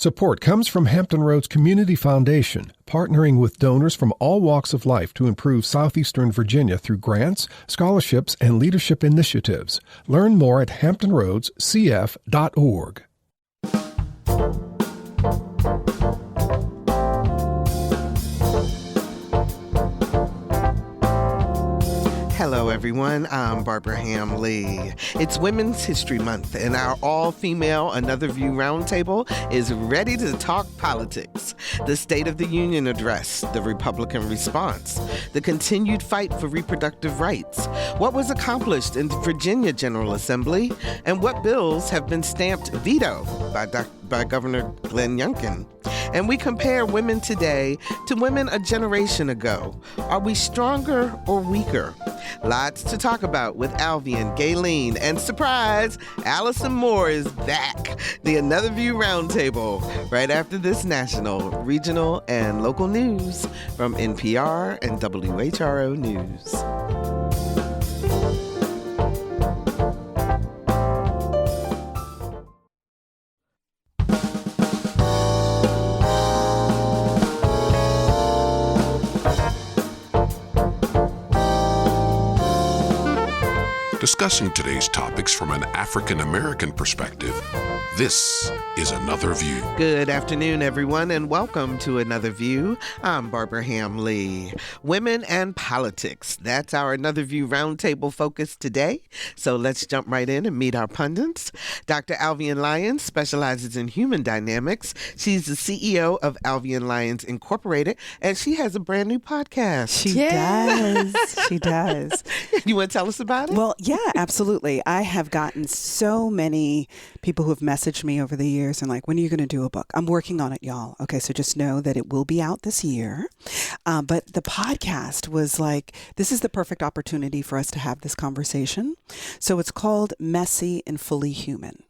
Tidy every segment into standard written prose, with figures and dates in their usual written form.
Support comes from Hampton Roads Community Foundation, partnering with donors from all walks of life to improve southeastern Virginia through grants, scholarships, and leadership initiatives. Learn more at hamptonroadscf.org. Hello, everyone. I'm Barbara Hamley. It's Women's History Month, and our all-female Another View Roundtable is ready to talk politics, the State of the Union address, the Republican response, the continued fight for reproductive rights, what was accomplished in the Virginia General Assembly, and what bills have been stamped veto by Governor Glenn Youngkin. And we compare women today to women a generation ago. Are we stronger or weaker? Lots to talk about with Alvean, Gaylene, and surprise, Allison Moore is back. The Another View Roundtable, right after this national, regional, and local news from NPR and WHRO News. Discussing today's topics from an African-American perspective, this is Another View. Good afternoon, everyone, and welcome to Another View. I'm Barbara Hamley. Women and politics. That's our Another View Roundtable focus today. So let's jump right in and meet our pundits. Dr. Alvean Lyons specializes in human dynamics. She's the CEO of Alvean Lyons Incorporated, and she has a brand new podcast. She does. She does. You want to tell us about it? Well, yeah, absolutely. I have gotten so many people who have messaged me over the years and like, when are you going to do a book? I'm working on it, y'all. Okay, so just know that it will be out this year. But the podcast was like, this is the perfect opportunity for us to have this conversation. So it's called Messy and Fully Human.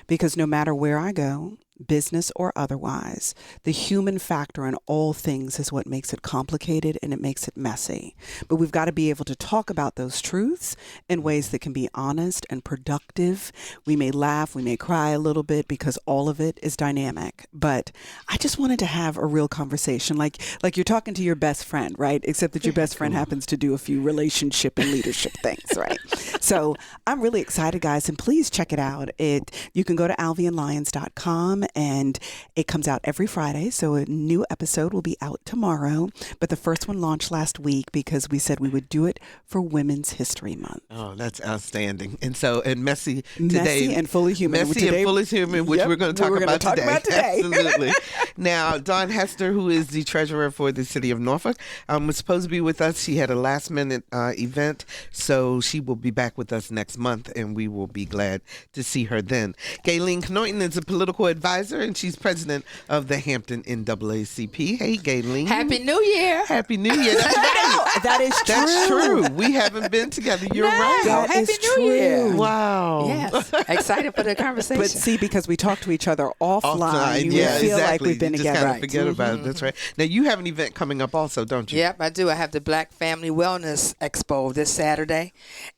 Because no matter where I go, business or otherwise, the human factor in all things is what makes it complicated and it makes it messy. But we've got to be able to talk about those truths in ways that can be honest and productive. We may laugh, we may cry a little bit because all of it is dynamic. But I just wanted to have a real conversation, like you're talking to your best friend, right? Except that your best friend happens to do a few relationship and leadership things, right? So I'm really excited, guys, and please check it out. You can go to alveanlyons.com. And it comes out every Friday, so a new episode will be out tomorrow. But the first one launched last week because we said we would do it for Women's History Month. Oh, that's outstanding. And so, and Messy Messy and Fully Human. Messy and Fully Human, which we're going to talk about today. Absolutely. Now, Daun Hester, who is the treasurer for the city of Norfolk, was supposed to be with us. She had a last-minute event, so she will be back with us next month, and we will be glad to see her then. Gaylene Kanoyton is a political advisor, and she's president of the Hampton NAACP. Hey, Gaylene. Happy New Year. Happy New Year. That's right. That is true. That's true. We haven't been together. You're right. That Happy is New true. Year. Wow. Yes. Excited for the conversation. But see, because we talk to each other offline, you yeah, feel exactly. like we've been you together. Just kind of forget about it. That's right. Now, you have an event coming up also, don't you? Yep, I do. I have the Black Family Wellness Expo this Saturday,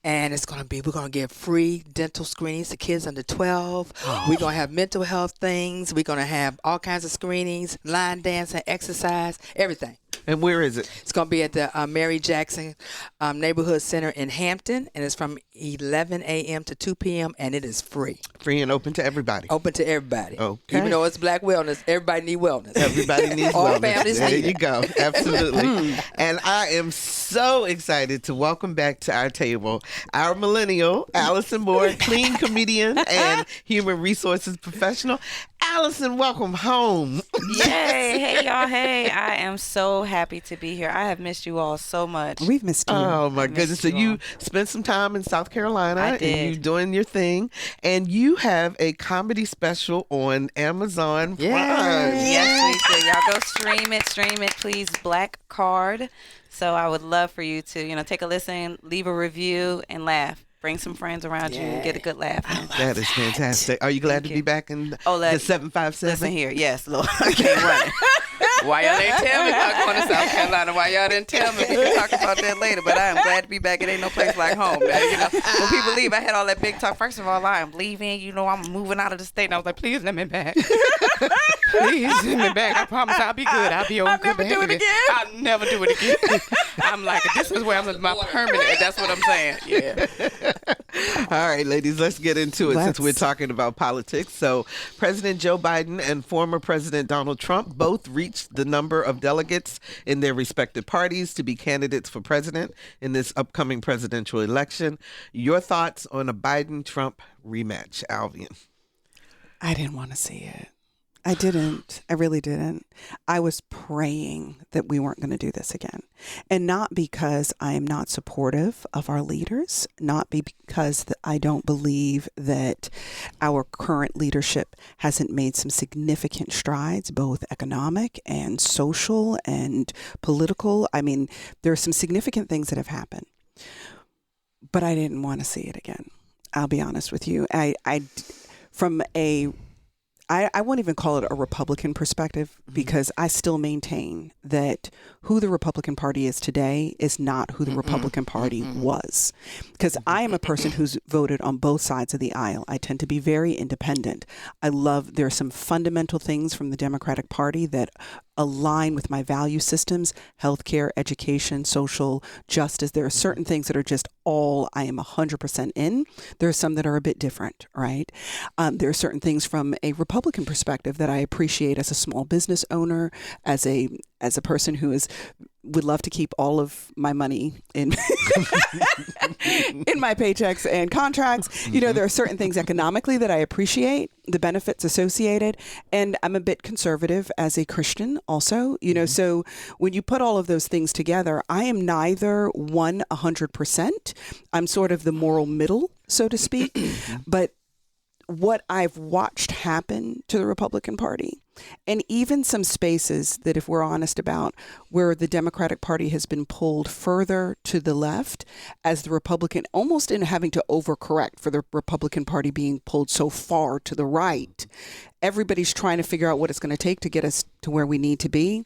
and we're going to give free dental screenings to kids under 12. We're going to have mental health things. We're going to have all kinds of screenings, line dancing, exercise, everything. And where is it? It's going to be at the Mary Jackson Neighborhood Center in Hampton, and it's from 11 a.m. to 2 p.m., and it is free. Free and open to everybody. Open to everybody. Okay. Even though it's Black Wellness, everybody needs wellness. Everybody needs All wellness. families There need you it. go. Absolutely. And I am so excited to welcome back to our table our millennial, Allison Moore, clean comedian and human resources professional. Allison, welcome home. Yay. Hey, y'all. Hey, I am so happy to be here. I have missed you all so much. We've missed you. Oh, my goodness. So you spent some time in South Carolina. I did. And you're doing your thing. And you have a comedy special on Amazon Prime. Yes, we do. Y'all go stream it, please. Black Card. So I would love for you to, take a listen, leave a review, and laugh. Bring some friends around you and get a good laugh. That is fantastic. Are you glad to be back in the 757? Listen here. Yes, Lord. I can't run it. Why y'all didn't tell me about going to South Carolina? Why y'all didn't tell me? We can talk about that later. But I am glad to be back. It ain't no place like home. Man. When people leave, I had all that big talk. First of all, I am leaving. I'm moving out of the state. And I was like, please let me back. Please please send me back. I promise I'll be good. I'll be on good behavior. I'll never do it again. I'll never do it again. I'm like, this is where I'm my permanent. That's what I'm saying. Yeah. All right, ladies, let's get into it since we're talking about politics. So President Joe Biden and former President Donald Trump both reached the number of delegates in their respective parties to be candidates for president in this upcoming presidential election. Your thoughts on a Biden-Trump rematch, Alvean? I didn't want to see it. I didn't. I really didn't. I was praying that we weren't going to do this again. And not because I am not supportive of our leaders, not because I don't believe that our current leadership hasn't made some significant strides, both economic and social and political. I mean, there are some significant things that have happened. But I didn't want to see it again. I'll be honest with you. I won't even call it a Republican perspective, because I still maintain that who the Republican Party is today is not who the Republican Party was. Because I am a person who's voted on both sides of the aisle. I tend to be very independent. There are some fundamental things from the Democratic Party that align with my value systems: healthcare, education, social justice. There are certain things that are just all I am 100% in. There are some that are a bit different, right? There are certain things from a Republican perspective that I appreciate as a small business owner, as a person who would love to keep all of my money in in my paychecks and contracts. You know, there are certain things economically that I appreciate, the benefits associated, and I'm a bit conservative as a Christian also, you know, so when you put all of those things together, I am neither 100%. I'm sort of the moral middle, so to speak. But what I've watched happen to the Republican Party, and even some spaces that, if we're honest about, where the Democratic Party has been pulled further to the left as the Republican, almost in having to overcorrect for the Republican Party being pulled so far to the right. Everybody's trying to figure out what it's going to take to get us to where we need to be.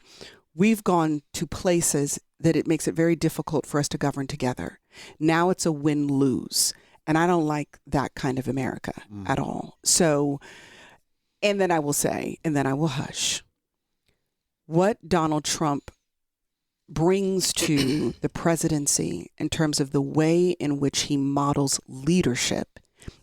We've gone to places that it makes it very difficult for us to govern together. Now it's a win-lose. And I don't like that kind of America at all. So, and then I will say, and then I will hush, what Donald Trump brings to the presidency in terms of the way in which he models leadership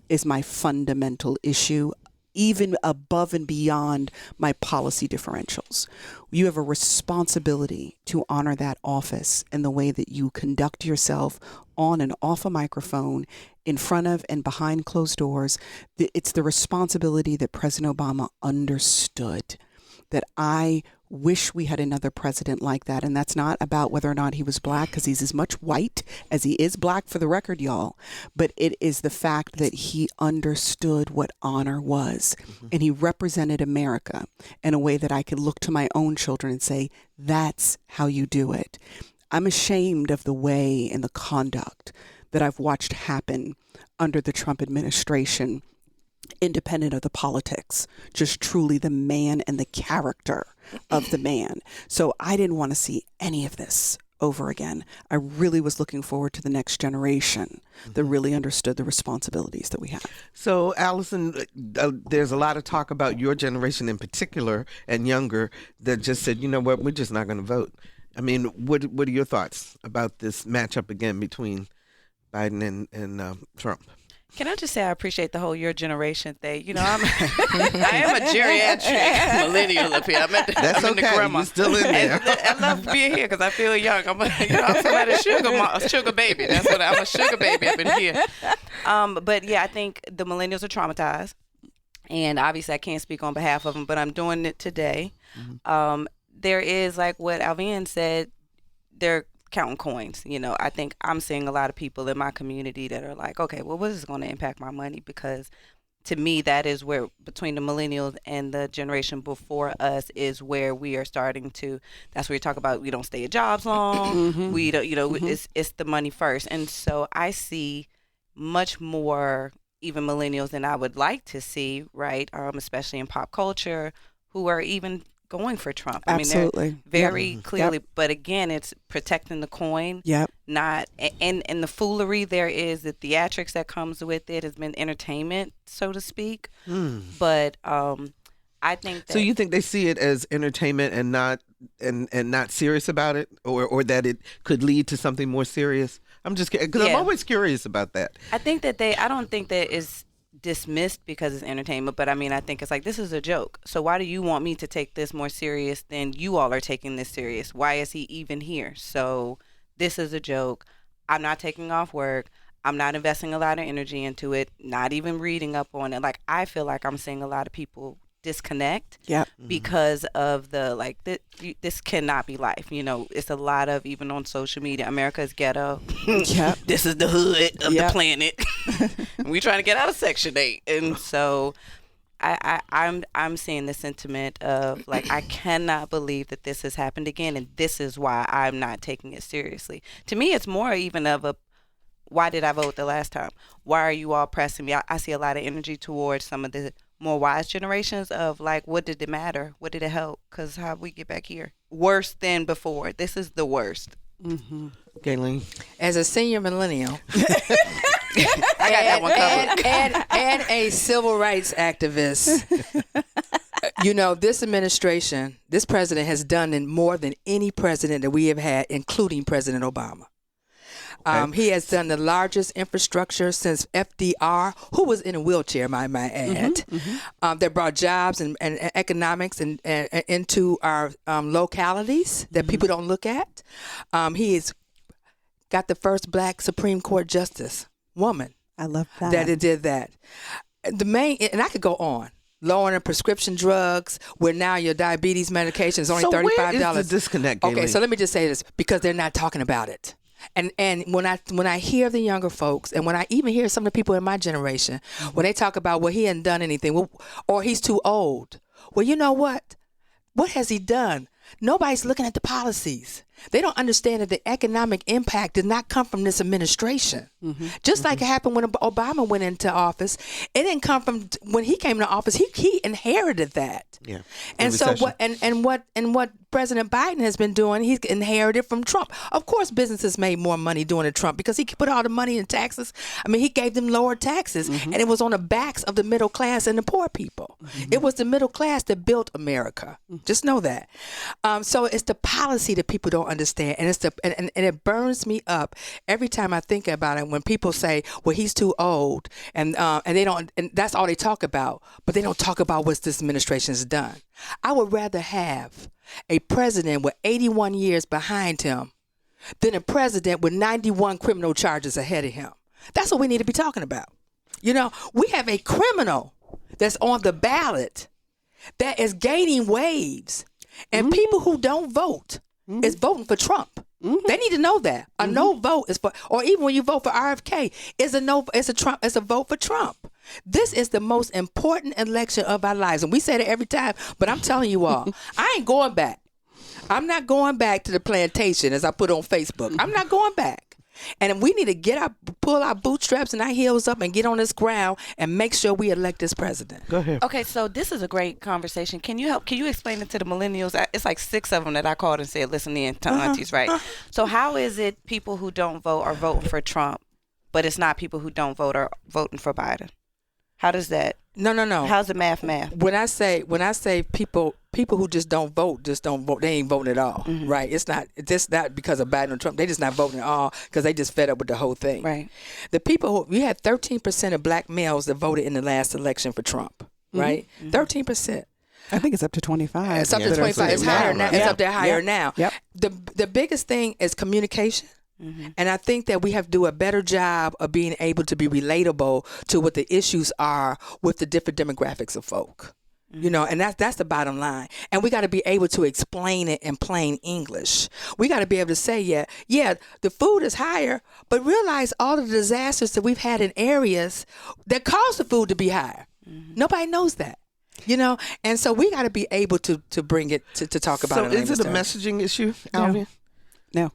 is my fundamental issue, even above and beyond my policy differentials. You have a responsibility to honor that office in the way that you conduct yourself on and off a microphone, in front of and behind closed doors. It's the responsibility that President Obama understood, that I wish we had another president like that. And that's not about whether or not he was black, because he's as much white as he is black, for the record, y'all. But it is the fact that he understood what honor was. And he represented America in a way that I could look to my own children and say, that's how you do it. I'm ashamed of the way and the conduct that I've watched happen under the Trump administration, independent of the politics, just truly the man and the character of the man. So I didn't want to see any of this over again. I really was looking forward to the next generation that really understood the responsibilities that we have. So, Allison, there's a lot of talk about your generation in particular and younger that just said, you know what, we're just not going to vote. I mean, what are your thoughts about this matchup again between Biden and Trump? Can I just say I appreciate the whole your generation thing? You know, I am a geriatric millennial up here. That's okay. You're still in there. I love being here because I feel young. I'm somebody's sugar baby. I'm a sugar baby up in here. But yeah, I think the millennials are traumatized, and obviously I can't speak on behalf of them, but I'm doing it today. There is, like what Alvean said, they're counting coins. You know, I think I'm seeing a lot of people in my community that are like, okay, well, what is going to impact my money? Because to me, that is where, between the millennials and the generation before us, is where we are starting to, that's where you talk about we don't stay at jobs long. We don't, you know, it's the money first. And so I see much more even millennials than I would like to see, right? Especially in pop culture, who are even going for Trump. I mean, they're very clearly, but again, it's protecting the coin. Not, and the foolery there is, the theatrics that comes with it has been entertainment, so to speak. But I think that. So you think they see it as entertainment and not serious about it, or that it could lead to something more serious? I'm just because I'm always curious about that. I think that I don't think that it's dismissed because it's entertainment, but I mean, I think it's like, this is a joke. So why do you want me to take this more serious than you all are taking this serious? Why is he even here? So this is a joke. I'm not taking off work. I'm not investing a lot of energy into it, not even reading up on it. Like, I feel like I'm seeing a lot of people disconnect because of the, like, this cannot be life. You know, it's a lot of, even on social media, America's ghetto. This is the hood of the planet. We're trying to get out of Section 8. And so I'm seeing the sentiment of, like, I cannot believe that this has happened again, and this is why I'm not taking it seriously. To me, it's more even of a, why did I vote the last time? Why are you all pressing me? I see a lot of energy towards some of the more wise generations of, like, what did it matter? What did it help? Because how we get back here? Worse than before. This is the worst. Gaylene? As a senior millennial, I got that one covered. and a civil rights activist, you know, this administration, this president has done more than any president that we have had, including President Obama. He has done the largest infrastructure since FDR, who was in a wheelchair, I might add, that brought jobs and economics and into our localities that people don't look at. He has got the first Black Supreme Court justice woman. I love that. That it did that. The main, and I could go on. Lowering prescription drugs, where now your diabetes medication is only $35. So where is the disconnect, Gaylene? Okay, so let me just say this, because they're not talking about it. And when I hear the younger folks, and when I even hear some of the people in my generation, when they talk about, well, he hadn't done anything, or he's too old. Well, you know what? What has he done? Nobody's looking at the policies. They don't understand that the economic impact did not come from this administration. Just like it happened when Obama went into office. It didn't come from, when he came to office, he inherited that. Yeah. And so what President Biden has been doing, he's inherited from Trump. Of course, businesses made more money during the Trump because he put all the money in taxes. I mean, he gave them lower taxes, and it was on the backs of the middle class and the poor people. It was the middle class that built America. Just know that. So it's the policy that people don't understand, and it's and it burns me up every time I think about it when people say, "Well, he's too old," and they don't, and that's all they talk about, but they don't talk about what this administration has done. I would rather have a president with 81 years behind him than a president with 91 criminal charges ahead of him. That's what we need to be talking about. You know, we have a criminal that's on the ballot that is gaining waves, and people who don't vote is voting for Trump. They need to know that a no vote is for, or even when you vote for RFK, is a no, it's a vote for Trump. This is the most important election of our lives, and we say it every time. But I'm telling you all, I ain't going back. I'm not going back to the plantation, as I put on Facebook. I'm not going back. And we need to pull our bootstraps and our heels up and get on this ground and make sure we elect this president. Go ahead. Okay, so this is a great conversation. Can you explain it to the millennials? It's like 6 of them that I called and said, listen in to aunties, right? So how is it people who don't vote are voting for Trump, but it's not people who don't vote are voting for Biden? How does that? No. How's the math? When I say people who just don't vote. They ain't voting at all, right? It's not because of Biden or Trump. They just not voting at all because they just fed up with the whole thing. Right. The people we had 13% of black males that voted in the last election for Trump, right? 13%. I think it's up to 25. It's up to 25. It's higher now. It's up there higher now. Yep. The biggest thing is communication. And I think that we have to do a better job of being able to be relatable to what the issues are with the different demographics of folk. You know, and that's the bottom line. And we got to be able to explain it in plain English. We got to be able to say, yeah, the food is higher, but realize all the disasters that we've had in areas that cause the food to be higher. Nobody knows that. You know, and so we got to be able to bring it to talk about it. So is it a messaging issue, Alvean? No.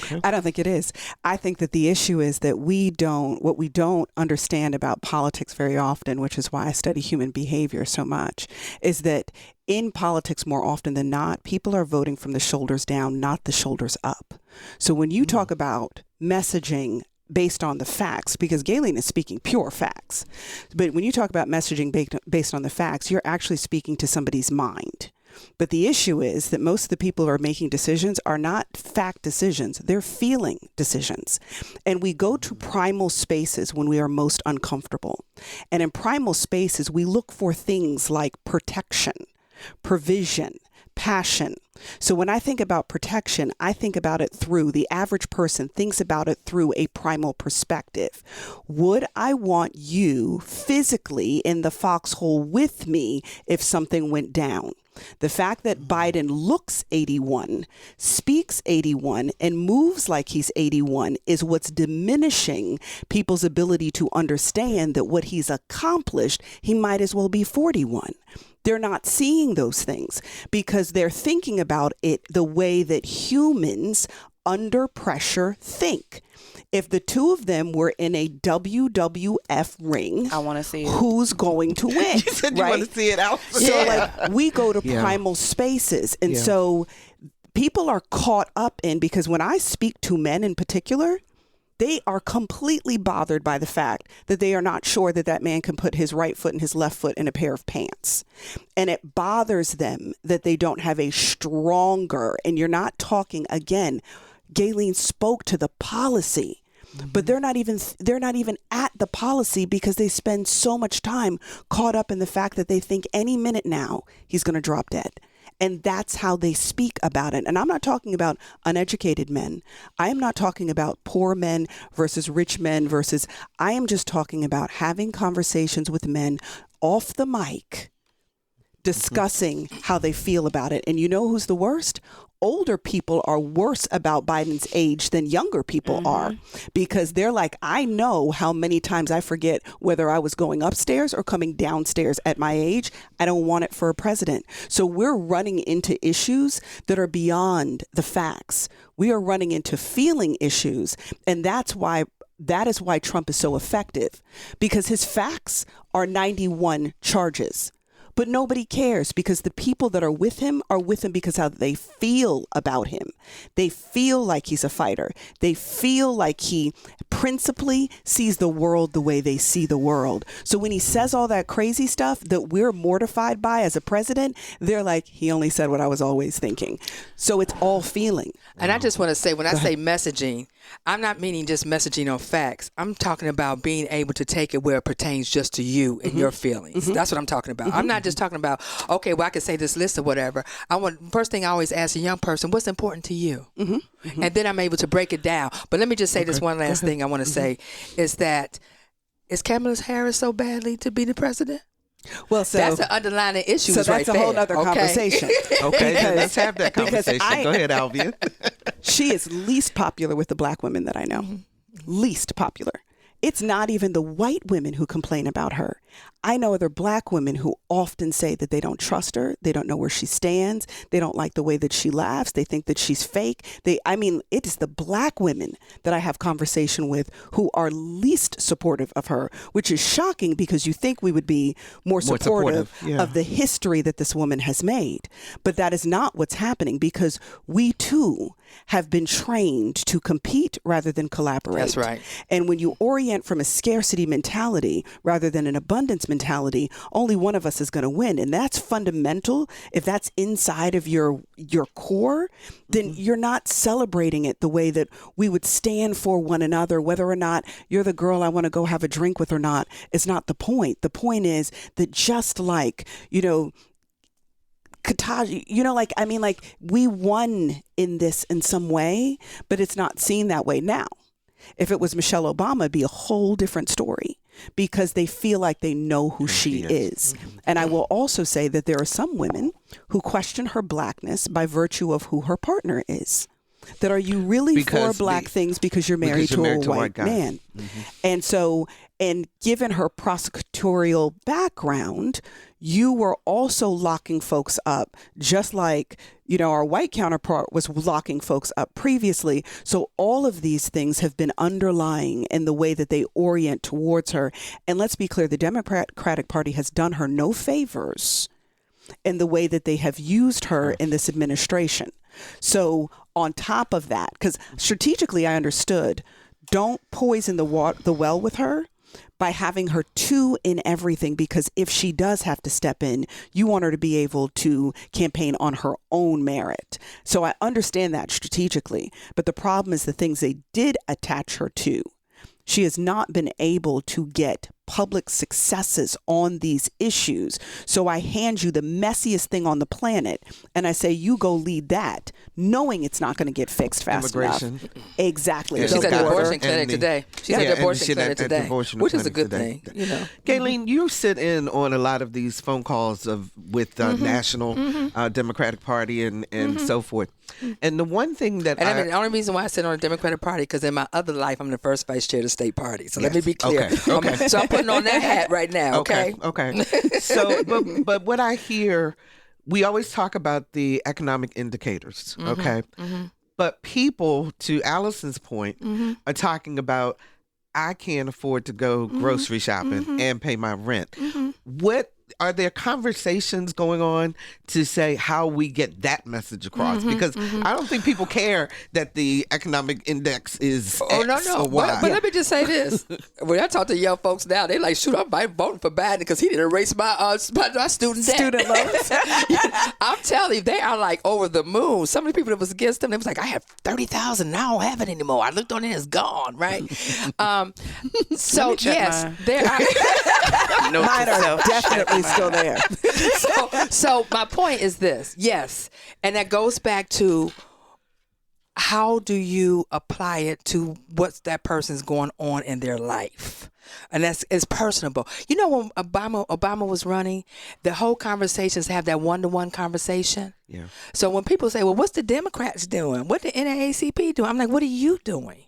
Okay. I don't think it is. I think that the issue is that what we don't understand about politics very often, which is why I study human behavior so much, is that in politics more often than not, people are voting from the shoulders down, not the shoulders up. So when you talk about messaging based on the facts, because Gaylene is speaking pure facts. But when you talk about messaging based on the facts, you're actually speaking to somebody's mind. But the issue is that most of the people who are making decisions are not fact decisions. They're feeling decisions. And we go to primal spaces when we are most uncomfortable. And in primal spaces, we look for things like protection, provision, passion. So when I think about protection, I think about it through, the average person thinks about it through a primal perspective. Would I want you physically in the foxhole with me if something went down? The fact that Biden looks 81, speaks 81, and moves like he's 81 is what's diminishing people's ability to understand that what he's accomplished, he might as well be 41. They're not seeing those things because they're thinking about it the way that humans under pressure think. If the two of them were in a WWF ring, I want to see it. Who's going to win? You said you right? want to see it out. So like we go to primal spaces. And so people are caught up in, because when I speak to men in particular, they are completely bothered by the fact that they are not sure that that man can put his right foot and his left foot in a pair of pants. And it bothers them that they don't have a stronger, and you're not talking, again, Gaylene spoke to the policy. But they're not even at the policy because they spend so much time caught up in the fact that they think any minute now he's going to drop dead. And that's how they speak about it. And I'm not talking about uneducated men. I am not talking about poor men versus rich men versus, I am just talking about having conversations with men off the mic, discussing how they feel about it. And you know who's the worst? Older people are worse about Biden's age than younger people are, because they're like, I know how many times I forget whether I was going upstairs or coming downstairs at my age. I don't want it for a president. So we're running into issues that are beyond the facts. We are running into feeling issues. And that is why Trump is so effective, because his facts are 91 charges. But nobody cares, because the people that are with him because how they feel about him. They feel like he's a fighter. They feel like he principally sees the world the way they see the world. So when he says all that crazy stuff that we're mortified by as a president, they're like, he only said what I was always thinking. So it's all feeling. And I just want to say, when I say messaging, I'm not meaning just messaging on facts. I'm talking about being able to take it where it pertains just to you and your feelings. That's what I'm talking about. I'm not just talking about, okay, well, I could say this list or whatever. First thing I always ask a young person, what's important to you? And then I'm able to break it down. But let me just say this one last thing I want to say is that, is Kamala Harris so badly to be the president? Well, so that's an underlying issue. So that's a whole other conversation. Okay, then let's have that conversation. Go ahead, Alvean. She is least popular with the black women that I know. Least popular. It's not even the white women who complain about her. I know other black women who often say that they don't trust her. They don't know where she stands. They don't like the way that she laughs. They think that she's fake. It is the black women that I have conversation with who are least supportive of her, which is shocking because you think we would be more supportive of the history that this woman has made. But that is not what's happening, because we too have been trained to compete rather than collaborate. That's right. And when you orient from a scarcity mentality rather than an abundance mentality, only one of us is going to win. And that's fundamental. If that's inside of your core, then you're not celebrating it the way that we would stand for one another. Whether or not you're the girl I want to go have a drink with or not is not the point. The point is that just like, Kataji, we won in this in some way, but it's not seen that way now. If it was Michelle Obama, it'd be a whole different story, because they feel like they know who she is. And I will also say that there are some women who question her blackness by virtue of who her partner is. That, are you really for black things because you're married to a white man? And so, and given her prosecutorial background, you were also locking folks up, just like, our white counterpart was locking folks up previously. So all of these things have been underlying in the way that they orient towards her. And let's be clear, the Democratic Party has done her no favors in the way that they have used her in this administration. So on top of that, because strategically I understood, don't poison the well with her by having her two in everything, because if she does have to step in, you want her to be able to campaign on her own merit. So I understand that strategically, but the problem is the things they did attach her to. She has not been able to get public successes on these issues. So I hand you the messiest thing on the planet and I say, you go lead that, knowing it's not going to get fixed fast enough. Exactly. Yeah, she's at the border abortion clinic today. She's at the abortion clinic today, which is a good thing. You know, Gaylene, you sit in on a lot of these phone calls with National Democratic Party and so forth. And the one thing that the only reason why I sit on the Democratic Party, because in my other life I'm the first vice chair of the state party. So let me be clear. Okay. So I'm putting on that hat right now. Okay. So, but what I hear, we always talk about the economic indicators. Okay. But people, to Allison's point, are talking about, I can't afford to go grocery shopping and pay my rent. What are there conversations going on to say how we get that message across? Because I don't think people care that the economic index is X or Y. But let me just say this. When I talk to young folks now, they're like, shoot, I'm voting for Biden because he didn't erase my student loans. I'm telling you, they are like over the moon. Some of the people that was against them, they was like, I have 30,000, now I don't have it anymore. I looked on it, it's gone, right? So yes, there are. Mine are definitely still there. So my point is this, yes, and that goes back to how do you apply it to what's that person's going on in their life, and it's personable. You know, when Obama was running, the whole conversations have that one-to-one conversation. Yeah. So when people say, "Well, what's the Democrats doing? What the NAACP doing?" I'm like, "What are you doing?"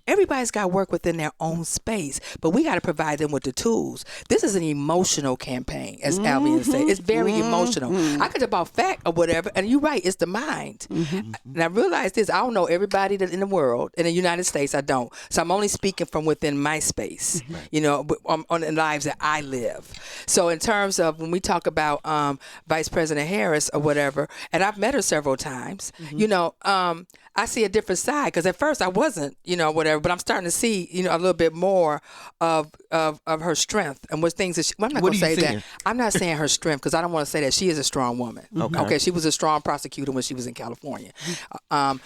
Everybody's got to work within their own space, but we got to provide them with the tools. This is an emotional campaign, as Alvean said. It's very emotional. I could talk about fact or whatever, and you're right, it's the mind. And I realize this, I don't know everybody that in the world. In the United States, I don't. So I'm only speaking from within my space, you know, on the lives that I live. So in terms of when we talk about Vice President Harris or whatever, and I've met her several times, you know, I see a different side, because at first I wasn't, you know, whatever, but I'm starting to see, you know, a little bit more of her strength and what things that I'm not going to say that. I'm not saying her strength, because I don't want to say that. She is a strong woman. Okay. She was a strong prosecutor when she was in California. I'm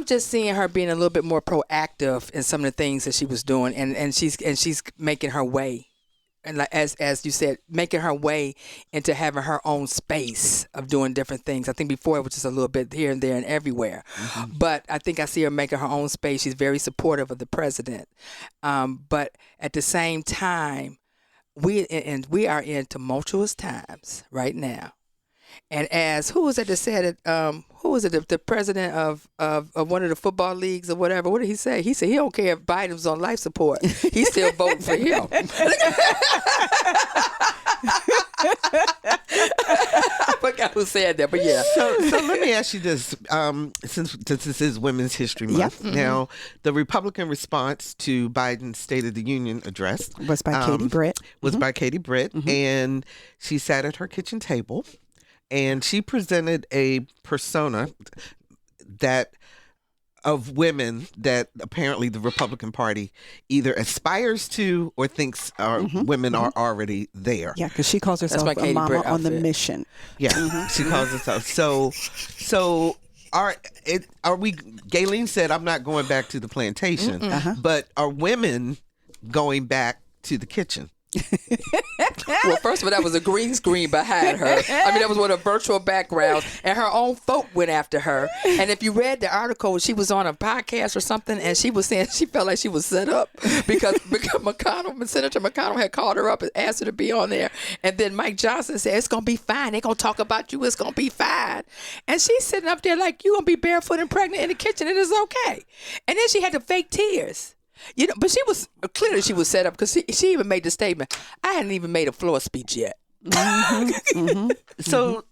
just seeing her being a little bit more proactive in some of the things that she was doing, and she's making her way. And like, as you said, making her way into having her own space of doing different things. I think before it was just a little bit here and there and everywhere. But I think I see her making her own space. She's very supportive of the president. But at the same time, we are in tumultuous times right now. And as who was it that said it? Who was it? The president of one of the football leagues or whatever. What did he say? He said he don't care if Biden's on life support. He's still voting for him. I forgot who said that, but yeah. So let me ask you this: since this is Women's History Month, now the Republican response to Biden's State of the Union address was by Katie Britt. By Katie Britt, and she sat at her kitchen table. And she presented a persona of women that apparently the Republican Party either aspires to or thinks women are already there. Yeah, because she calls herself a mama on the mission. Yeah, she calls herself. So are we? Gaylene said, "I'm not going back to the plantation," but are women going back to the kitchen? Well, first of all, that was a green screen behind her. I mean, that was with a virtual background, and her own folk went after her. And if you read the article, she was on a podcast or something, and she was saying she felt like she was set up because Senator McConnell had called her up and asked her to be on there. And then Mike Johnson said, "It's going to be fine. They're going to talk about you. It's going to be fine." And she's sitting up there like, "You're going to be barefoot and pregnant in the kitchen. It is okay." And then she had the fake tears. You know, but she was set up, because she even made the statement, "I hadn't even made a floor speech yet." So,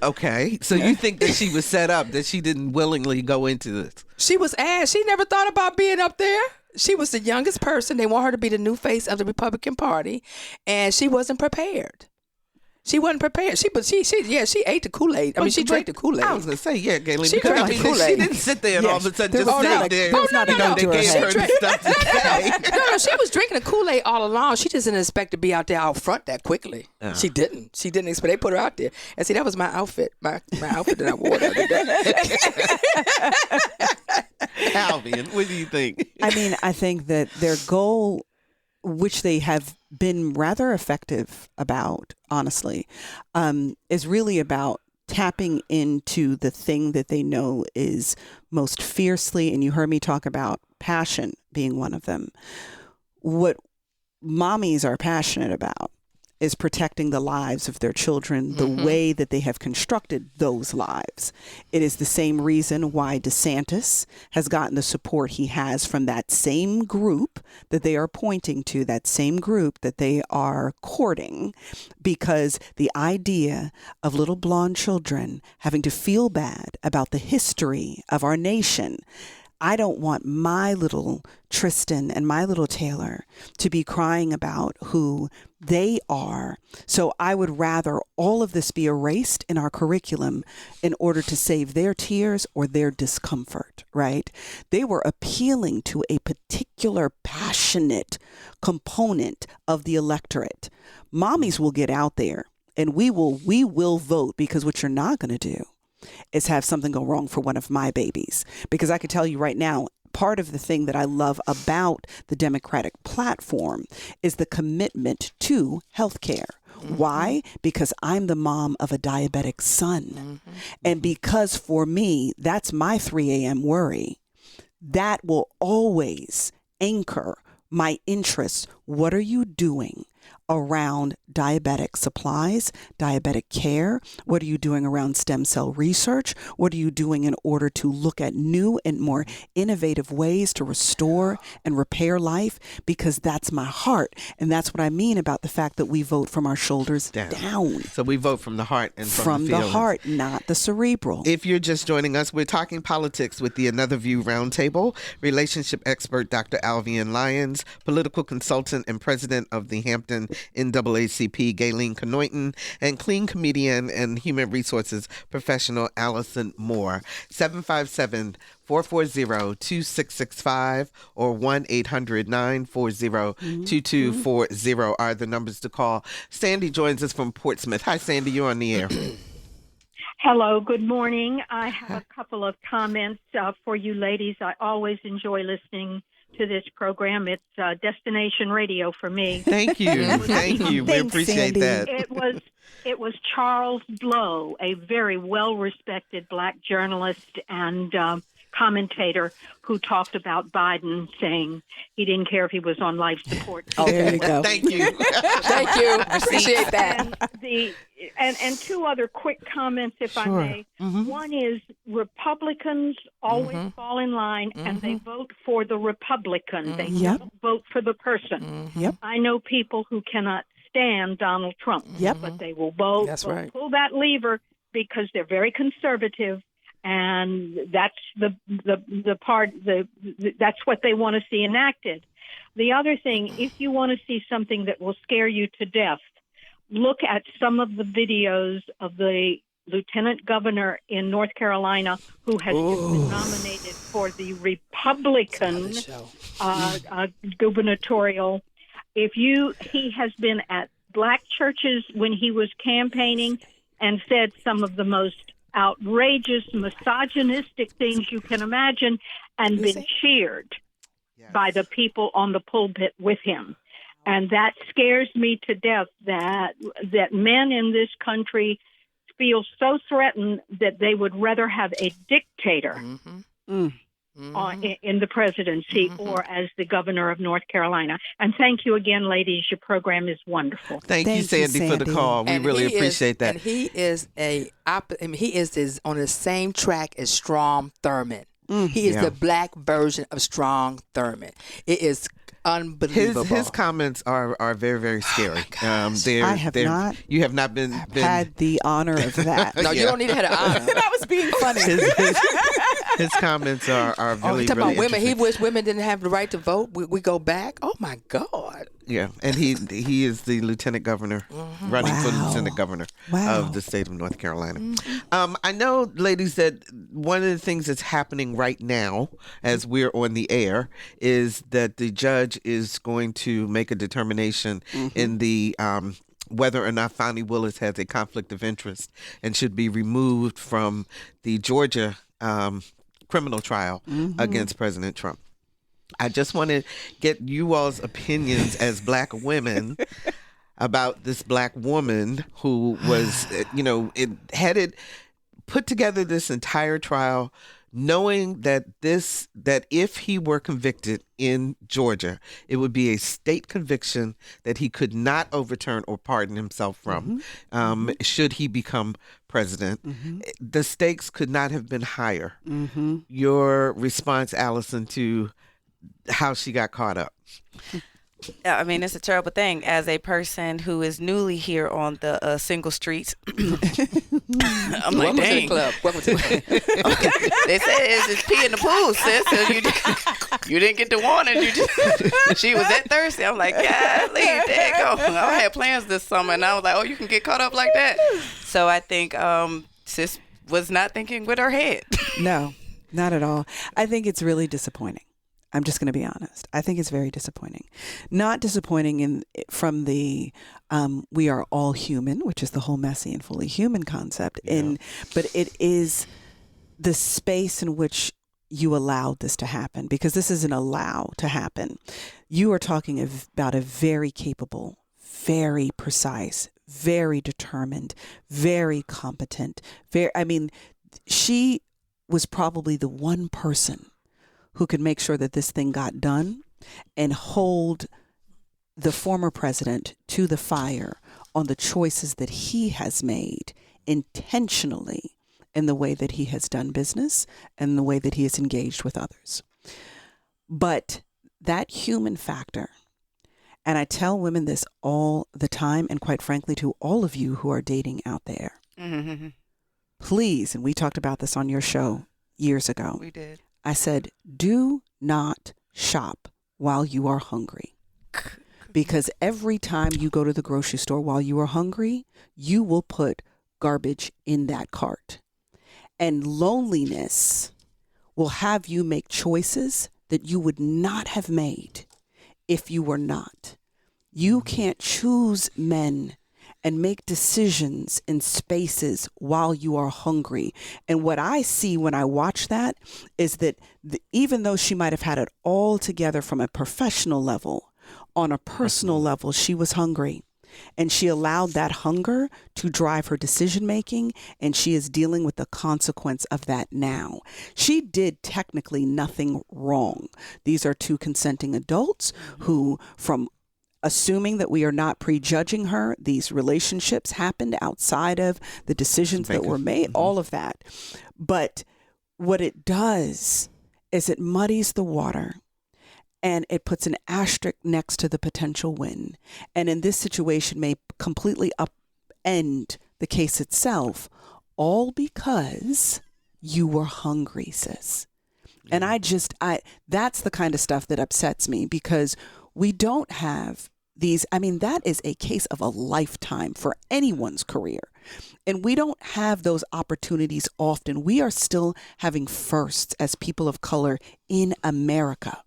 okay. So you think that she was set up, that she didn't willingly go into this? She was asked. She never thought about being up there. She was the youngest person. They want her to be the new face of the Republican Party, and she wasn't prepared. She wasn't prepared. She ate the Kool-Aid. I mean, she drank the Kool-Aid. I was gonna say, yeah, Gaylene. She drank the Kool-Aid. She didn't sit there and all of a sudden just sit there. They gave her the stuff to say. No, she was drinking the Kool-Aid all along. She just didn't expect to be out there out front that quickly. She didn't. She didn't expect. They put her out there. And see, that was my outfit. My outfit that I wore the other day. Alvean, what do you think? I mean, I think that their goal, which they have been rather effective about, honestly, is really about tapping into the thing that they know is most fiercely, and you heard me talk about passion being one of them. What mommies are passionate about is protecting the lives of their children the way that they have constructed those lives. It is the same reason why DeSantis has gotten the support he has from that same group that they are pointing to, that same group that they are courting, because the idea of little blonde children having to feel bad about the history of our nation. I don't want my little Tristan and my little Taylor to be crying about who they are. So I would rather all of this be erased in our curriculum in order to save their tears or their discomfort, right? They were appealing to a particular passionate component of the electorate. Mommies will get out there and we will vote, because what you're not going to do is have something go wrong for one of my babies. Because I can tell you right now, part of the thing that I love about the Democratic platform is the commitment to health care. Why? Because I'm the mom of a diabetic son. And because for me, that's my 3 a.m. worry. That will always anchor my interests. What are you doing around diabetic supplies, diabetic care? What are you doing around stem cell research? What are you doing in order to look at new and more innovative ways to restore and repair life? Because that's my heart. And that's what I mean about the fact that we vote from our shoulders down. So we vote from the heart and from the heart, not the cerebral. If you're just joining us, we're talking politics with the Another View Roundtable. Relationship expert Dr. Alvean Lyons, political consultant and president of the Hampton NAACP, Gaylene Kanoyton, and clean comedian and human resources professional Allison Moore. 757-440-2665 or 1-800-940-2240 are the numbers to call. Sandy joins us from Portsmouth. Hi, Sandy. You're on the air. Hello, good morning. I have a couple of comments for you ladies. I always enjoy listening to this program. It's destination radio for me. Thank you. Thank you. We appreciate that. It was Charles Blow, a very well-respected black journalist and commentator, who talked about Biden saying he didn't care if he was on life support. Oh, there you go. Thank you. Thank you. Appreciate that. And two other quick comments, if I may. One is Republicans always fall in line and they vote for the Republican. They don't vote for the person. I know people who cannot stand Donald Trump, but they will vote. That's right. Pull that lever because they're very conservative. And that's that's what they want to see enacted. The other thing, if you want to see something that will scare you to death, look at some of the videos of the lieutenant governor in North Carolina who has just been nominated for the Republican gubernatorial. He has been at black churches when he was campaigning and said some of the most outrageous, misogynistic things you can imagine, and been cheered by the people on the pulpit with him. And that scares me to death, that men in this country feel so threatened that they would rather have a dictator in the presidency or as the governor of North Carolina. And thank you again, ladies. Your program is wonderful. Thank you, Sandy, for the call. We really appreciate that. And he is on the same track as Strom Thurmond. He is the black version of Strom Thurmond. It is unbelievable. His comments are very, very scary. I have not. You have not been had the honor of that. No, you don't need to have the honor. That was being funny. His comments are really, talking really about women. He interesting. wished women didn't have the right to vote. We go back. Oh my God. Yeah, and he is the lieutenant governor, running for lieutenant governor of the state of North Carolina. I know, ladies, that one of the things that's happening right now as we're on the air is that the judge is going to make a determination in the whether or not Fani Willis has a conflict of interest and should be removed from the Georgia criminal trial against President Trump. I just want to get you all's opinions as Black women about this Black woman who was, put together this entire trial, knowing that if he were convicted in Georgia, it would be a state conviction that he could not overturn or pardon himself from, should he become president. The stakes could not have been higher. Your response, Allison, to how she got caught up? I mean, it's a terrible thing. As a person who is newly here on the single streets, I'm like, Welcome to dang. the club. Welcome to They said it's pee in the pool, sis. So you didn't get the warning. She was that thirsty. I'm like, golly, there you go. I had plans this summer, and I was like, oh, you can get caught up like that. So I think sis was not thinking with her head. No, not at all. I think it's really disappointing. I'm just going to be honest. I think it's very disappointing. Not disappointing from the we are all human, which is the whole messy and fully human concept. But it is the space in which you allowed this to happen, because this isn't allowed to happen. You are talking about a very capable, very precise, very determined, very competent. She was probably the one person who could make sure that this thing got done and hold the former president to the fire on the choices that he has made intentionally in the way that he has done business and the way that he has engaged with others. But that human factor, and I tell women this all the time, and quite frankly to all of you who are dating out there, please, and we talked about this on your show years ago. We did. I said, do not shop while you are hungry. Because every time you go to the grocery store while you are hungry, you will put garbage in that cart. And loneliness will have you make choices that you would not have made if you were not. You can't choose men and make decisions in spaces while you are hungry. And what I see when I watch that is that even though she might have had it all together from a professional level, on a personal level, she was hungry. And she allowed that hunger to drive her decision making, and she is dealing with the consequence of that now. She did technically nothing wrong. These are two consenting adults who, from assuming that we are not prejudging her, these relationships happened outside of the decisions that were made, all of that. But what it does is it muddies the water and it puts an asterisk next to the potential win. And in this situation may completely upend the case itself, all because you were hungry, sis. And that's the kind of stuff that upsets me, because we don't have these. I mean, that is a case of a lifetime for anyone's career. And we don't have those opportunities often. We are still having firsts as people of color in America.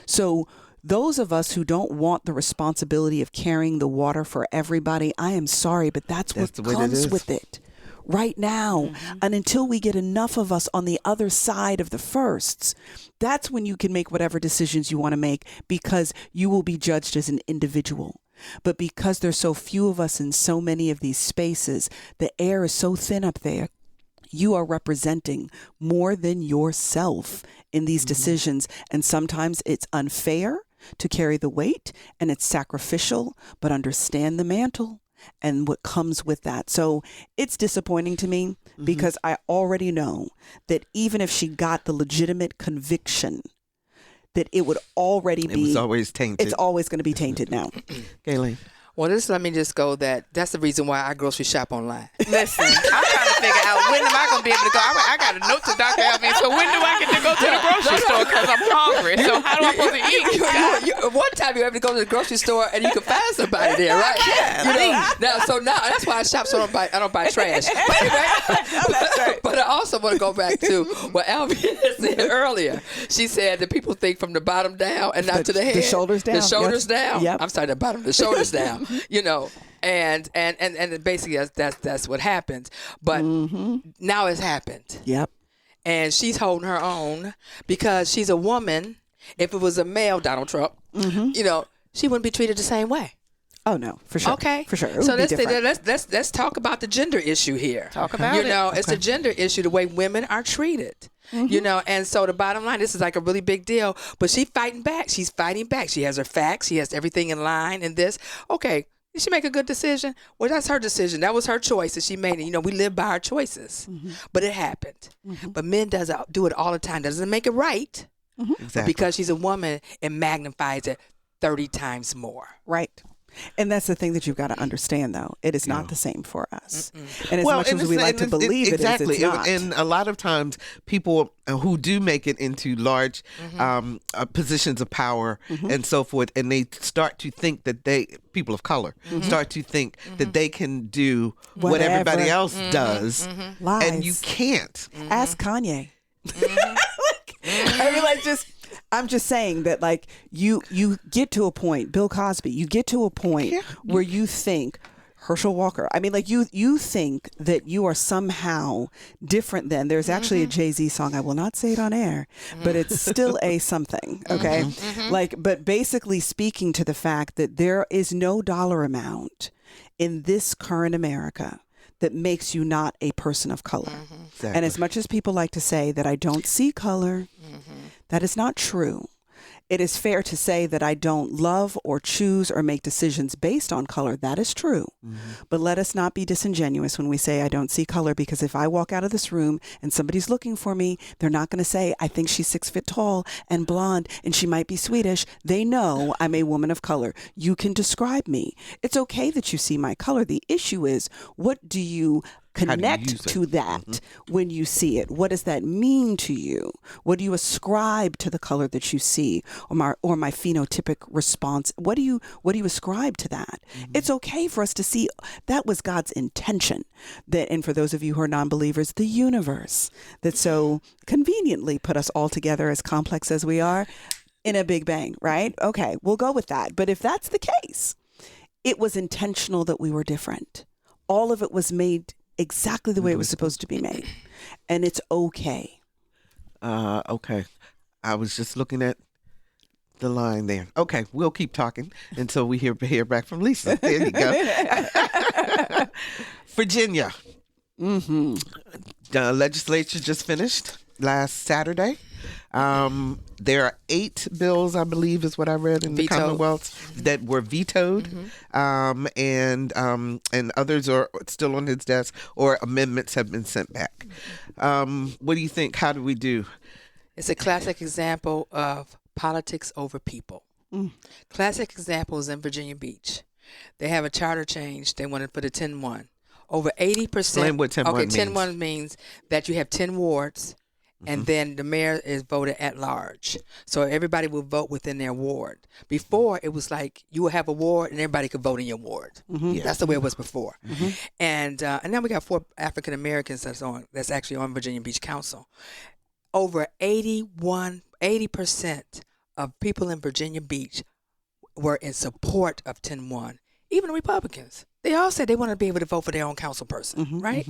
So those of us who don't want the responsibility of carrying the water for everybody, I am sorry, but that's what comes with it right now. And until we get enough of us on the other side of the firsts, that's when you can make whatever decisions you want to make, because you will be judged as an individual. But because there's so few of us in so many of these spaces, the air is so thin up there, you are representing more than yourself in these decisions. And sometimes it's unfair to carry the weight, and it's sacrificial, but understand the mantle and what comes with that. So it's disappointing to me, because I already know that even if she got the legitimate conviction, that it would already be. It was always tainted. It's always going to be tainted now. Gaylene. Well, let me just go that's the reason why I grocery shop online. Listen, I'm trying to figure out when am I going to be able to go. I got a note to Dr. Alvean, so when do I get to go to the grocery store because I'm hungry. So how do I supposed to eat? One time you have to go to the grocery store and you can find somebody there, right? Now that's why I shop so I don't buy trash. But anyway, but I also want to go back to what Alvean said earlier. She said that people think from the bottom down and not to the head. The shoulders down. The shoulders down. Yep. I'm sorry, the bottom. The shoulders down. And basically that's what happens. But now it's happened. Yep. And she's holding her own because she's a woman. If it was a male, Donald Trump, she wouldn't be treated the same way. Oh no, for sure. Okay, for sure. So let's talk about the gender issue here. Talk about it. It's the gender issue, the way women are treated. And so the bottom line, this is like a really big deal. But she's fighting back. She's fighting back. She has her facts. She has everything in line. And this, okay. Did she make a good decision? Well, that's her decision. That was her choice that she made. And, we live by our choices. But it happened. But men do it all the time. Doesn't make it right. Exactly. But because she's a woman, it magnifies it 30 times more. Right. And that's the thing that you've got to understand, though. It is not the same for us. And as much as we like to believe exactly. it is, it's not. And a lot of times people who do make it into large positions of power and so forth, and they start to think that people of color, start to think that they can do what everybody else does, Lies. and you can't. Ask Kanye. I mean, I'm just saying that, like, you get to a point, Bill Cosby, you get to a point where you think, Herschel Walker, I mean, like, you think that you are somehow different than, there's actually a Jay-Z song, I will not say it on air, but it's still a something, okay? But basically speaking to the fact that there is no dollar amount in this current America that makes you not a person of color. Exactly. And as much as people like to say that I don't see color, that is not true. It is fair to say that I don't love or choose or make decisions based on color. That is true. But let us not be disingenuous when we say I don't see color, because if I walk out of this room and somebody's looking for me, they're not going to say, I think she's 6 feet tall and blonde and she might be Swedish. They know I'm a woman of color. You can describe me. It's okay that you see my color. The issue is, what do you connect to that when you see it? What does that mean to you? What do you ascribe to the color that you see, or my phenotypic response? What do you ascribe to that? It's okay for us to see that was God's intention. That, and for those of you who are non-believers, the universe that so conveniently put us all together, as complex as we are, in a big bang, right? Okay, we'll go with that. But if that's the case, it was intentional that we were different. All of it was made exactly the way it was supposed to be made. And it's okay. Okay. I was just looking at the line there. Okay, we'll keep talking until we hear back from Lisa. There you go. Virginia. The legislature just finished last Saturday. There are 8 bills, I believe, is what I read in the Commonwealth that were vetoed, and others are still on his desk, or amendments have been sent back. What do you think? How do we do? It's a classic example of politics over people. Classic example is in Virginia Beach. They have a charter change. They want to put a 10-1. Over 80%. Explain what 10-1 means. 10-1 means that you have 10 wards. And then the mayor is voted at large. So everybody will vote within their ward. Before, it was like you would have a ward and everybody could vote in your ward. That's the way it was before. And now we got 4 African Americans that's actually on Virginia Beach Council. Over 80% of people in Virginia Beach were in support of 10-1. Even the Republicans. They all said they want to be able to vote for their own council person, right?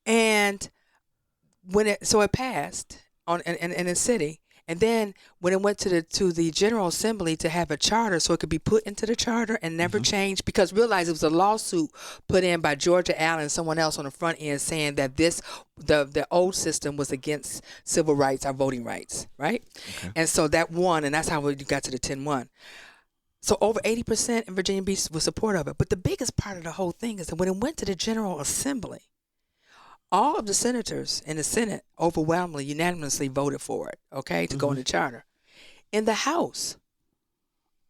And it passed in the city, and then when it went to the General Assembly to have a charter, so it could be put into the charter and never changed, because realize it was a lawsuit put in by Georgia Allen and someone else on the front end saying that the old system was against civil rights, our voting rights, right? And so that won, and that's how we got to the 10-1. So over 80% in Virginia Beach was support of it. But the biggest part of the whole thing is that when it went to the General Assembly, all of the senators in the Senate overwhelmingly, unanimously voted for it, to go in the charter. In the House,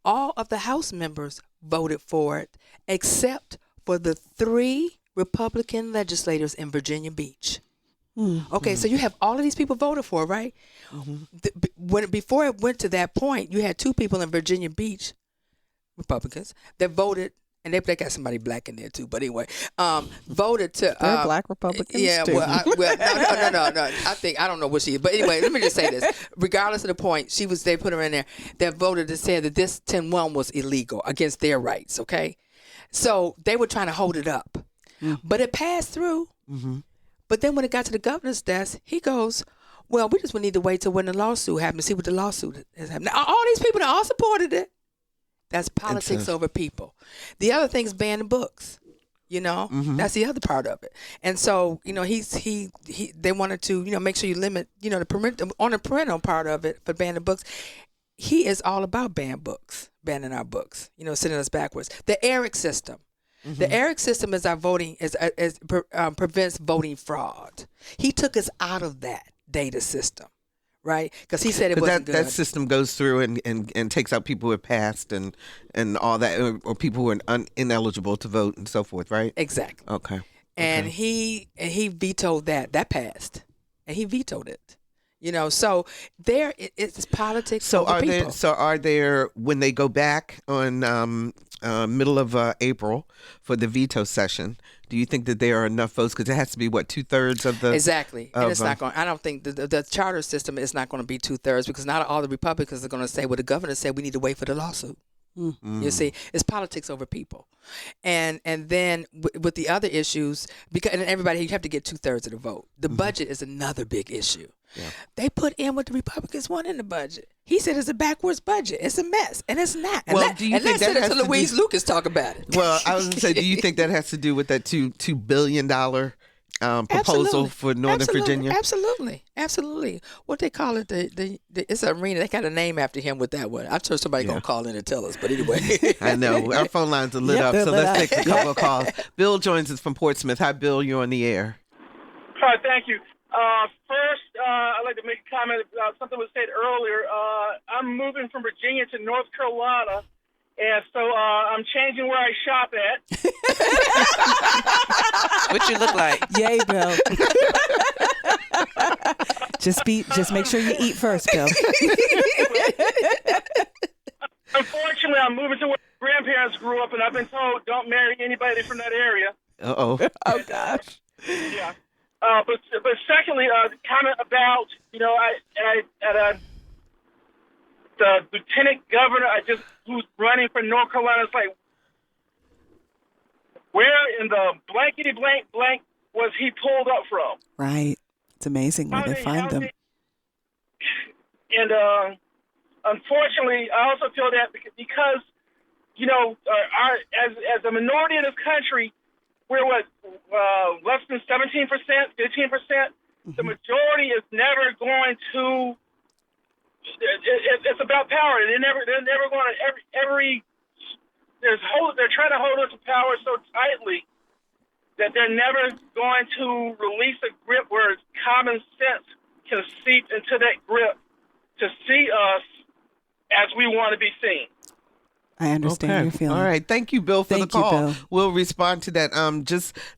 all of the House members voted for it, except for the 3 Republican legislators in Virginia Beach. Okay, so you have all of these people voted for, right? Before it went to that point, you had two people in Virginia Beach, Republicans, that voted, and they got somebody black in there too. But anyway, voted to. They're black Republicans. Yeah, too. no. I don't know what she is, but anyway, let me just say this. Regardless of the point, they put her in there. That voted to say that this 10-1 was illegal against their rights. Okay, so they were trying to hold it up, but it passed through. But then when it got to the governor's desk, he goes, well, we just would need to wait till when the lawsuit happens to see what the lawsuit is happening. Now, all these people that all supported it, that's politics over people. The other thing is banning books. That's the other part of it. And so, they wanted to, make sure you limit, on the parental part of it for banning books. He is all about banning our books, sending us backwards. The ERIC system. The ERIC system is our voting prevents voting fraud. He took us out of that data system, right? Because he said it wasn't good. That system goes through and takes out people who have passed and all that, or people who are ineligible to vote and so forth, right? Exactly. Okay. And he vetoed that. That passed, and he vetoed it. So it's politics. So over people. are there when they go back on middle of April for the veto session? Do you think that there are enough votes? Because it has to be 2/3 of the exactly, and it's not going. I don't think the charter system is not going to be 2/3 because not all the Republicans are going to say, well, the governor said we need to wait for the lawsuit. You see, it's politics over people, and then with the other issues, and everybody, you have to get 2/3 of the vote. The budget is another big issue. Yeah. They put in what the Republicans want in the budget. He said it's a backwards budget. It's a mess, and it's not. And do you think that has to Louise Lucas talk about it? Well, I was going to say, do you think that has to do with that $2 billion proposal for Northern Virginia? Absolutely. What they call it, it's an arena. They got a name after him with that one. I'm sure somebody gonna call in and tell us. But anyway, I know our phone lines are lit up, so let's take a couple of calls. Bill joins us from Portsmouth. Hi, Bill. You're on the air. Hi, thank you. First, I'd like to make a comment about something was said earlier. I'm moving from Virginia to North Carolina. And so I'm changing where I shop at. What you look like? Yay, Bill. Just make sure you eat first, Bill. Unfortunately, I'm moving to where my grandparents grew up, and I've been told don't marry anybody from that area. Uh-oh. Oh, gosh. Yeah. But secondly, comment about, the lieutenant governor who's running for North Carolina. It's like, where in the blankety blank was he pulled up from? Right. It's amazing where they find them. And unfortunately, I also feel that because as a minority in this country, we're less than 17%, 15%. The majority is never going to. It's about power. They're never going to they're trying to hold us to power so tightly that they're never going to release a grip where common sense can seep into that grip to see us as we want to be seen. I understand your feeling. All right. Thank you, Bill, for the call. Bill. We'll respond to that.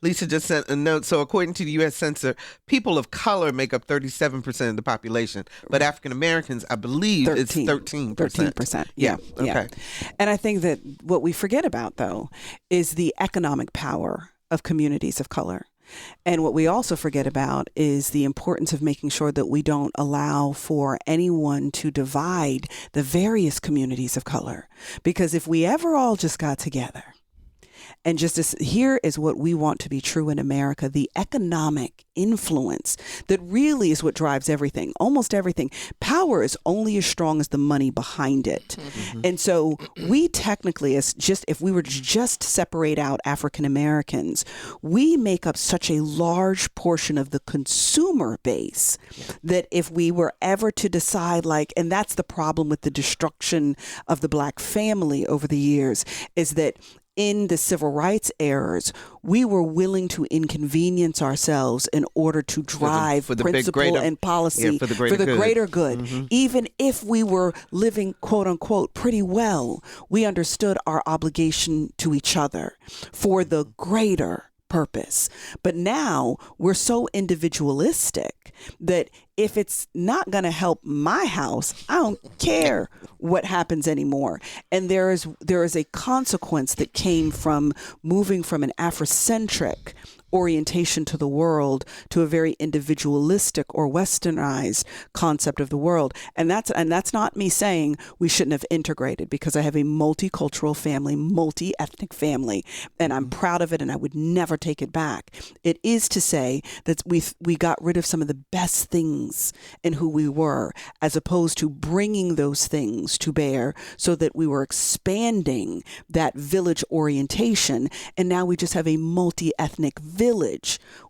Lisa just sent a note. So according to the U.S. Census, people of color make up 37% of the population, but African Americans, I believe, it's 13%. 13%. Yeah. Okay. And I think that what we forget about, though, is the economic power of communities of color. And what we also forget about is the importance of making sure that we don't allow for anyone to divide the various communities of color. Because if we ever all just got together and here is what we want to be true in America, the economic influence that really is what drives everything, almost everything. Power is only as strong as the money behind it. Mm-hmm. And so we technically, if we were to just separate out African Americans, we make up such a large portion of the consumer base that if we were ever to decide and that's the problem with the destruction of the Black family over the years, is that in the civil rights eras, we were willing to inconvenience ourselves in order to drive principle and policy for the greater good. Mm-hmm. Even if we were living, quote unquote, pretty well, we understood our obligation to each other for the greater purpose. But now we're so individualistic that if it's not going to help my house, I don't care what happens anymore. And there is a consequence that came from moving from an Afrocentric orientation to the world to a very individualistic or westernized concept of the world. And that's not me saying we shouldn't have integrated, because I have a multicultural family, multi-ethnic family, and I'm proud of it, and I would never take it back. It is to say that we got rid of some of the best things in who we were, as opposed to bringing those things to bear, so that we were expanding that village orientation, and now we just have a multi-ethnic village.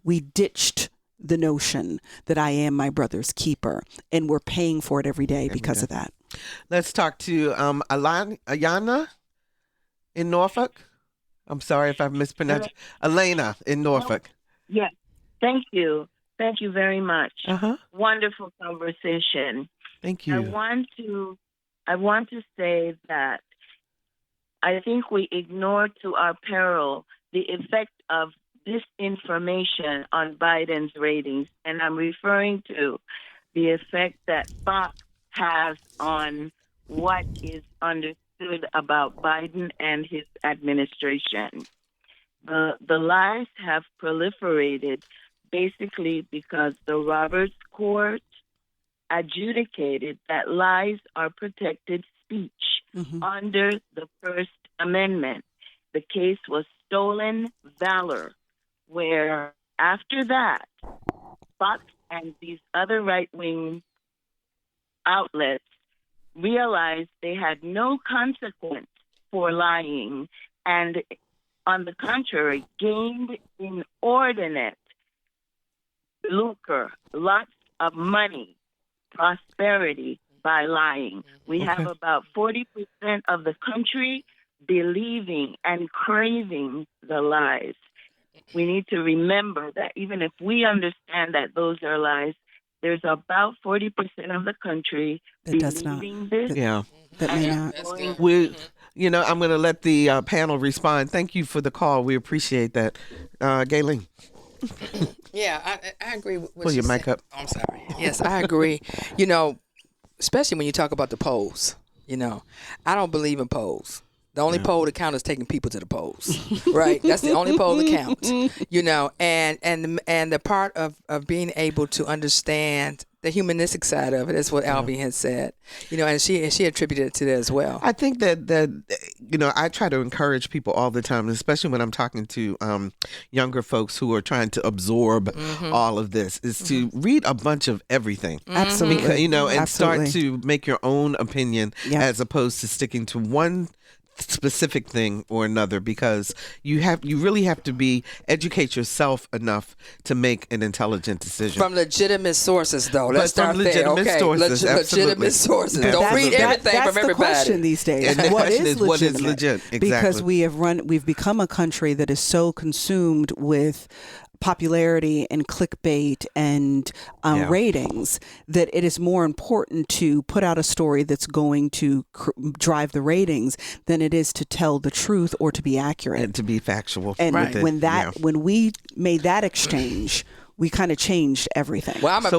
We ditched the notion that I am my brother's keeper, and we're paying for it every day because of that. Let's talk to Ayana in Norfolk. I'm sorry if I've mispronounced. Elena in Norfolk. Yes. Thank you. Thank you very much. Wonderful conversation. Thank you. I want to say that I think we ignore to our peril the effect of disinformation on Biden's ratings, and I'm referring to the effect that Fox has on what is understood about Biden and his administration. The lies have proliferated basically because the Roberts Court adjudicated that lies are protected speech under the First Amendment. The case was Stolen Valor, where after that, Fox and these other right-wing outlets realized they had no consequence for lying, and on the contrary, gained inordinate lucre, lots of money, prosperity by lying. We have about 40% of the country believing and craving the lies. We need to remember that even if we understand that those are lies, there's about 40% of the country that does believing not. this. Yeah. That may not. I'm going to let the panel respond. Thank you for the call. We appreciate that. Gaylene. Yeah, I agree with what Pull your she mic said. up. Oh, I'm sorry. Yes, I agree. Especially when you talk about the polls, I don't believe in polls. The only poll that counts is taking people to the polls, right? That's the only poll that counts, and the part of being able to understand the humanistic side of it is what Alvean had said, and she attributed it to that as well. I think that I try to encourage people all the time, especially when I'm talking to younger folks who are trying to absorb all of this, is to read a bunch of everything. Absolutely. Because, and Absolutely. start to make your own opinion as opposed to sticking to one specific thing or another, because you really have to educate yourself enough to make an intelligent decision From legitimate sources, though. Let's start there. Legitimate sources, legitimate sources. Absolutely. Don't read everything that's from everybody. the question these days. And the question is, what is legitimate? legit? Exactly. Because we've become a country that is so consumed with popularity and clickbait and ratings that it is more important to put out a story that's going to drive the ratings than it is to tell the truth or to be accurate and to be factual. And when we made that exchange, we kind of changed everything. Well, I'm a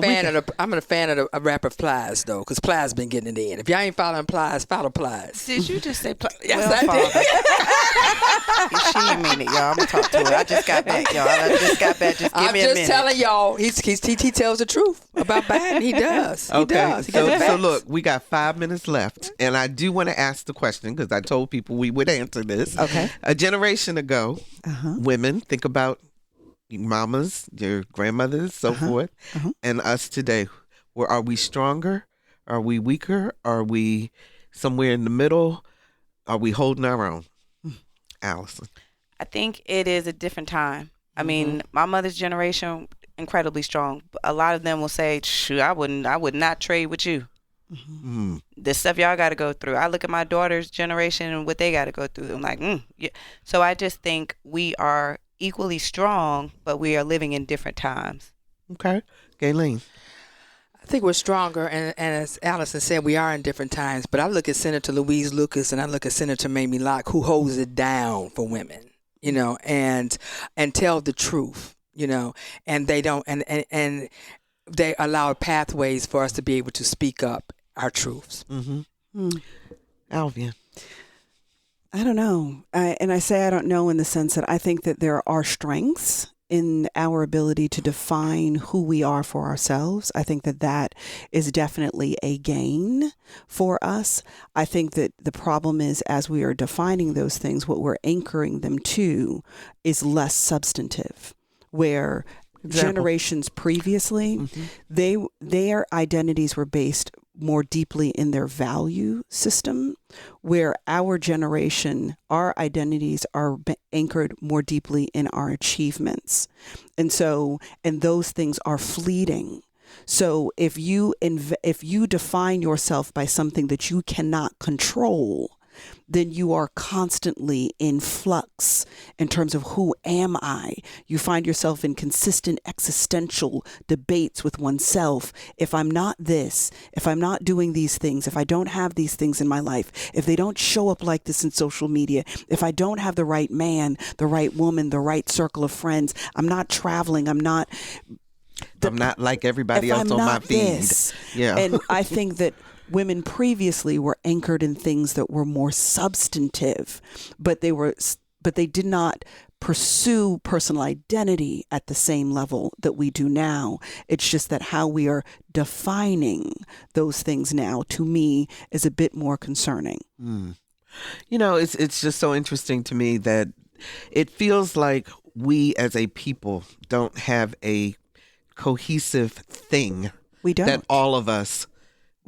fan of the rapper Plies, though, because Plies been getting it in. If y'all ain't following Plies, follow Plies. Did you just say Plies? Yes, I did. She didn't mean it, y'all. I'm going to talk to her. I just got back, y'all. Just give me a minute. I'm just telling y'all, he tells the truth about Biden. He does. He does. So look, we got 5 minutes left, and I do want to ask the question, because I told people we would answer this. Okay. A generation ago, women, think about your mamas, your grandmothers, so forth, and us today. Are we stronger? Are we weaker? Are we somewhere in the middle? Are we holding our own? Allison. I think it is a different time. I mean, my mother's generation, incredibly strong. A lot of them will say, shoot, I would not trade with you. The stuff y'all got to go through. I look at my daughter's generation and what they got to go through. I'm like, yeah. So I just think we are equally strong, but we are living in different times. Okay. Gaylene. I think we're stronger, and as Allison said, we are in different times. But I look at Senator Louise Lucas and I look at Senator Mamie Locke, who holds it down for women. and tell the truth, and they don't, and they allow pathways for us to be able to speak up our truths. Alvean. I don't know. I say I don't know in the sense that I think that there are strengths in our ability to define who we are for ourselves. I think that is definitely a gain for us. I think that the problem is, as we are defining those things, what we're anchoring them to is less substantive, where generations previously, their identities were based more deeply in their value system, where our generation, our identities are anchored more deeply in our achievements. And those things are fleeting. So if you define yourself by something that you cannot control, then you are constantly in flux in terms of who am I? You find yourself in consistent existential debates with oneself. If I'm not this, if I'm not doing these things, if I don't have these things in my life, if they don't show up like this in social media, if I don't have the right man, the right woman, the right circle of friends, I'm not traveling, I'm not like everybody else on my feed. Yeah. And I think that women previously were anchored in things that were more substantive, but they did not pursue personal identity at the same level that we do now. It's just that how we are defining those things now, to me, is a bit more concerning. It's just so interesting to me that it feels like we as a people don't have a cohesive thing that all of us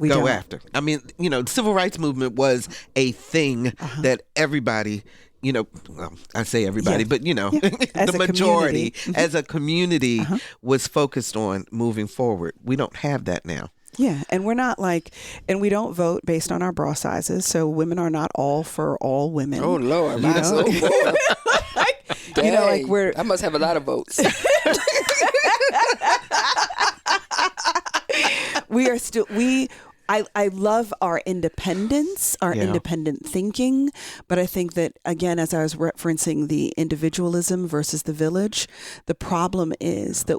go after. I mean, the civil rights movement was a thing that everybody, I say everybody, but the majority as a community was focused on moving forward. We don't have that now. Yeah, and we're not and we don't vote based on our bra sizes, so women are not all for all women. Oh Lord, I must have a lot of votes. I love our independence, independent thinking, but I think that, again, as I was referencing the individualism versus the village, the problem is that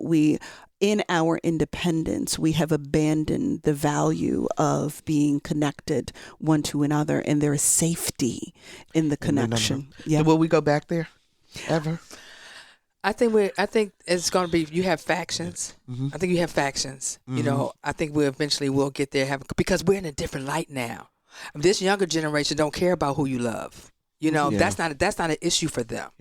in our independence, we have abandoned the value of being connected one to another, and there is safety in the connection. Yeah. Will we go back there ever? I think it's going to be, you have factions. I think you have factions. I think we eventually will get there, because we're in a different light now. This younger generation don't care about who you love. That's not an issue for them.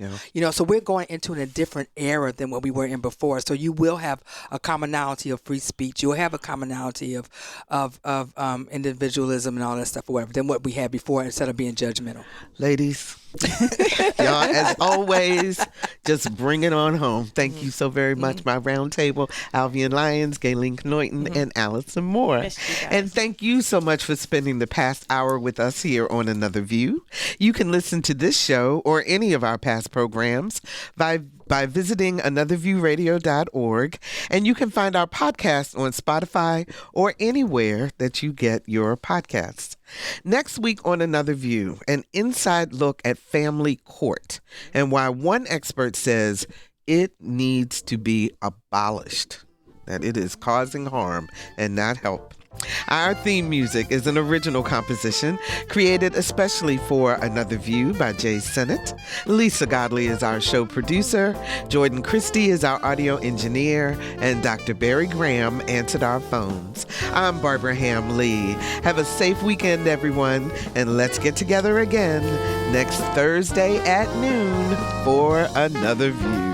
So we're going into a different era than what we were in before. So you will have a commonality of free speech. You'll have a commonality of individualism and all that stuff or whatever than what we had before, instead of being judgmental. Ladies, y'all, as always, just bring it on home. Thank you so very much, my round table, Alvean Lyons, Gaylene Kanoyton, and Allison Moore. And thank you so much for spending the past hour with us here on Another View. You can listen to this show or any of our past programs by visiting anotherviewradio.org, and you can find our podcast on Spotify or anywhere that you get your podcasts. Next week on Another View, an inside look at family court and why one expert says it needs to be abolished, that it is causing harm and not help. Our theme music is an original composition created especially for Another View by Jay Sennett. Lisa Godley is our show producer. Jordan Christie is our audio engineer. And Dr. Barry Graham answered our phones. I'm Barbara Ham Lee. Have a safe weekend, everyone. And let's get together again next Thursday at noon for Another View.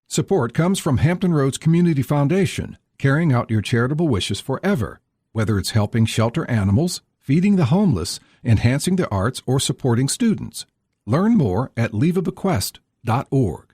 Support comes from Hampton Roads Community Foundation, carrying out your charitable wishes forever, whether it's helping shelter animals, feeding the homeless, enhancing the arts, or supporting students. Learn more at leaveabequest.org.